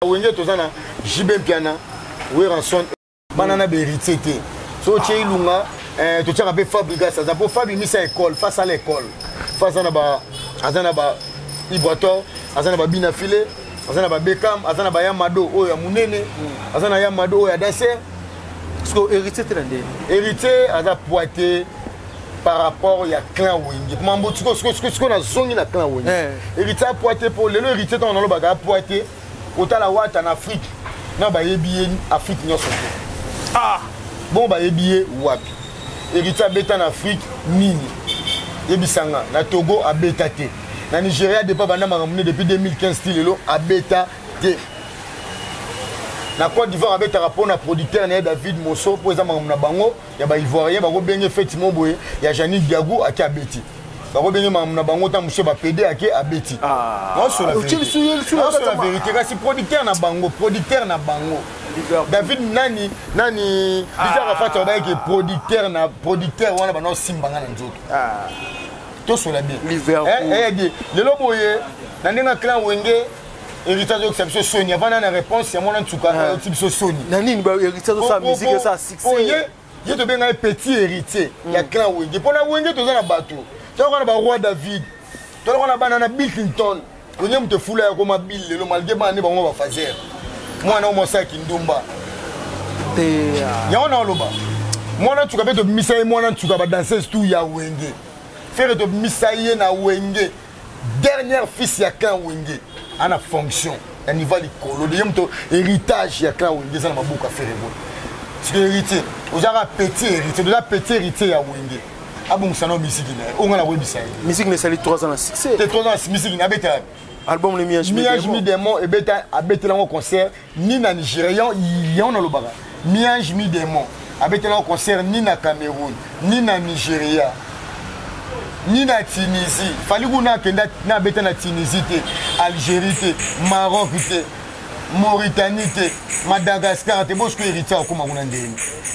Wenge tozana Jibem Piana, Weranson, Banana Berité. So Tché Lunga, tu tiens à faire Fabrica, ça pour Fabi mis à l'école, face à l'école. Face à Naba, Azanaba, Ibrator, Azanaba Binafile, Azanaba Bekam, Azanaba Yamado, Oya Mounene, Azana Yamado, Oya Dasser. Parce que hérité, hérité, Aza Poité par rapport à clan Wenge. Comment ce qu'on a zone dans clan Wenge. Hérité à Poité pour le hérité dans le bagage Poité. Autant la Ouatt en Afrique, non, bah, il Afrique, non, ah, bon, bah, il Wapi. Hérité à Beta en Afrique, Mini. Ebisanga, na Togo à Beta T. Na Nigeria, depuis 2015, à Beta T. Na Côte d'Ivoire, avec un rapport à producteur David Mosso, pour exemple, il y a des Ivoiriens, il y a effectivement, il y a Janine Diagou à Kabeti. Il y a des gens qui ont pédé à Betty. Non, sur la vérité. C'est producteur na bango. Producteur na bango. David Nani, Bizarre Rafat, il est producteur, on a un Simbanga dans tout sur la bien. Le loboye, dans un clan Wenge, héritage de Sony. Avant la réponse, il y a un truc de Sony. Nani, héritage de sa musique, ça succès. Il y a un petit héritier. Il y a un clan Wenge. Pour la Wenge, tu as un bateau. Tu as un roi David, tu as un Bill Clinton, tu as un foulé comme un Bill, le malgré que tu vas faire. Moi, je suis un Kindomba. Il y a un loba. Moi, tu as misaï, moi, tu as dansé tout ya Wenge. Faire de misaï na Wenge. Dernier fils ya clan Wenge. En a fonction. À niveau du colo. De héritage ya clan Wenge. Ça n'a pas beaucoup à faire. C'est que héritier. Vous avez un petit héritier. De la petit héritier ya Wenge. Ah bon, ça n'a pas musique. On a la website. Musique, mais ça a 3 ans de succès. C'est 3 ans de musique. Album, les Miage Midemon, et Beta a bêté là au concert, ni na Nigérian, il y en a le baga. Miage Midemon, a bêté là au concert, ni na Cameroun, ni na Nigeria, ni na Tunisie. Fallait qu'on a na bêté na Tunisie, Algérie, Maroc, Mauritanie, Madagascar, c'est bon ce que héritier comme on a dit.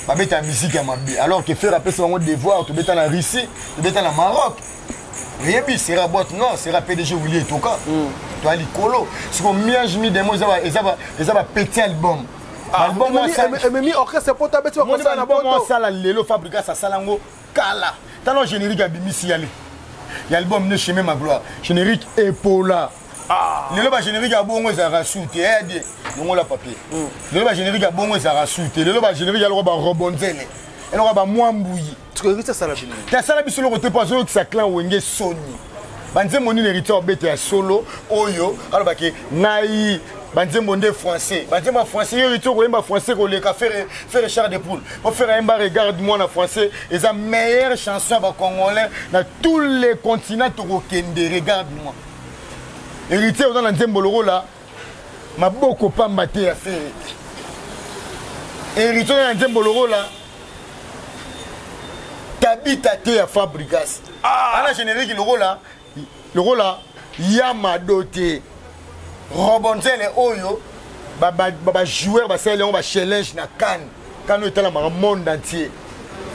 Ba bêté la musique à ma vie. Alors que faire après son devoir, tu bêté la Russie, tu bêté la Maroc. Rien de c'est la boîte, non, c'est la PDG Willy et tout cas. Tu as l'icolo. C'est comme Miage Midemon, ils ont un petit album. Album, mais orchestre, c'est pour ta bête, tu vas commencer à album, ça, la Lelo Fabrica, ça, Salango, Kala. T'as le générique à Bimissi, il y a l'album Ne Chemin Ma Gloire. Générique Epola. Le loba générique à Bongo, ça a souté. Non, la papier. Le loba générique à Bongo, ça a souté. Le loba générique à l'Europa Rebonzel. Et l'Europa Mouambouyi. Tu connais ça, la bine. Tu as ça, la bine sur le côté, parce que ça clan Wenge Sony. Banze mon héritier bête à solo, Oyo, alors que Naï, Banze monde français. Banze ma français, héritier ou français, qu'on les faire char de poule. Pour faire un bar, regarde-moi en français. Et la meilleure chanson congolais dans tous les continents, tu regarde-moi. Héritier dans la Nzemboloro là, m'a beaucoup pas maté à faire. Héritier dans la Nzemboloro là, t'habites à terre à Fabrigas. À la générique, le rôle là, Yamadote, Robonzel et Oyo, joueur, on va challenge na Cannes. Quand nous étions dans le monde entier.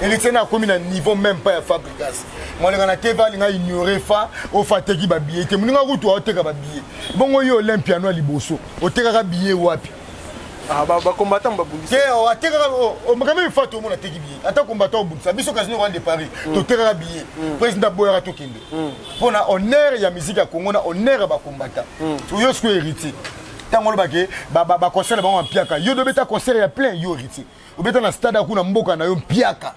Héritier n'a commis un niveau même pas à Fabrigas. Moi, les gens qui ont ignoré ça, au fait qu'ils ont billet. Ils ont route au billet. Bon, il y a Olympia no liboso. Au terrain billet wapi. Ah bah combattant babouli. On a quand même fait tout le monde a billet. Attends combattant au bout. Ça biso casino rendre Paris. Au terrain billet. Président Boyara Tokende. Pour na honneur il y a musique à Congo na honneur ba combattant. Tu yo ce que héritier. Tant on le baké ba concert ba en piaka. Yo de beta concert il y a plein yo héritier. Au beta na stade kuna mboka na yo piaka.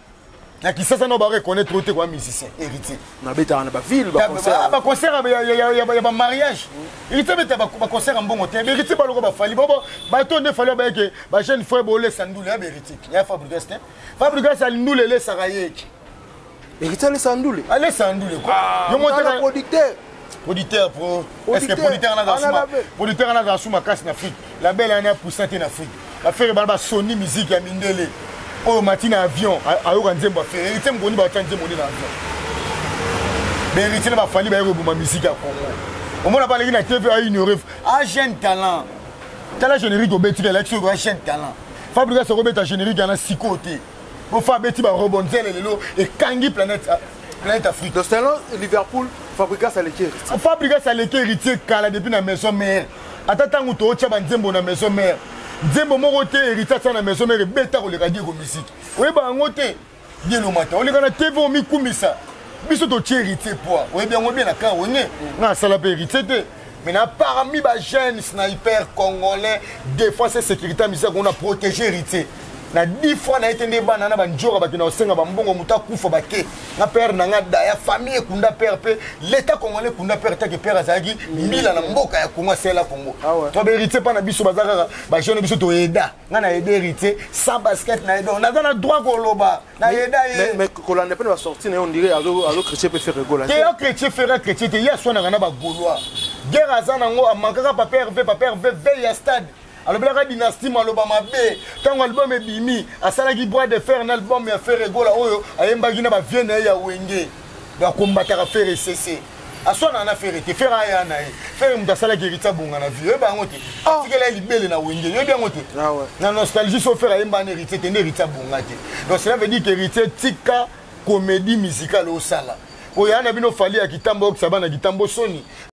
Na qui ça non ba reconnaître trop quoi musicien héritier. Na beta na ba ville ba concert. Ba concert il y a ba mariage. Héritier beta ba concert en bon hôtel. Héritier ba loko ba fali. Ba to ne fali ba que ba jeune frère bolé sandoule ya héritier. Ya Fabrigas né. Fabrigas al ndoule le saraye. Héritier le sandoule. Allez sandoule quoi. Yo monter le producteur. Producteur pro. Est-ce que producteur en a dans producteur en a dans suma casse en Afrique. La belle année pour santé en Afrique. La faire ba Sony musique ya Mindele. Oh, matin avion, à Oranzemba fait. Héritier Mgoni va changer mon avion. Mais héritier va falloir bailler pour ma musique à Congo. Au moins, on a parlé de la TV à ignorer. Ah, jeune talent. Talent générique au Béti, l'élection de jeune talent. Fabrica se remet à générique à 6 côtés. Pour faire Béti, va rebondir et Kangi planète Afrique. Donc, c'est là, Liverpool, Fabrica, ça l'équipe. Fabrica, ça l'équipe héritier, car depuis la maison mère. ata tango to tia ba nzembo na maison mère nzembo moko te hérité ça na maison mère beta ko le radio ko musique oui ba ngote bien le matin on le kana TV o mi kumisa biso to tia hérité poa oui bien on bien na kan wonye na sala pe hérité te mais na parmi ba jeunes sniper congolais défense et sécurité misère on a protégé hérité na 10 fois na été ne bana na banjora bakina osenga bambongo muta kufa bake na père na ngada ya famille kunda père pe l'état congolais kunda père ta que père azaki mila na mboka ya Congo c'est la Congo to hérité pa na biso bazaka ba jeune biso to eda nga na aider hérité sans basket na eda on a na droit ko loba na eda mais kolanda pe va sortir on dirait azo chrétien peut faire rigoler te yo chrétien faire chrétien te ya sona na ba gaulois guerre azana ngo amakaka papa RV ya stade alors la dynastie maloba mabe tango album ebimi asalaki bois de fer na album ya faire rigola oyo ayembaki na ba vienne ya wenge ba combattre faire cc asona na faire te faire aya na faire mutasalaki hérité bonga na vie ba ngote tikela libele na wenge yo bien ngote na nostalgie so faire ayemba na hérité te hérité bonga te donc cela veut dire que hérité tika comédie musicale au sala oyo ana bino fali ya kitambo okisaba na kitambo soni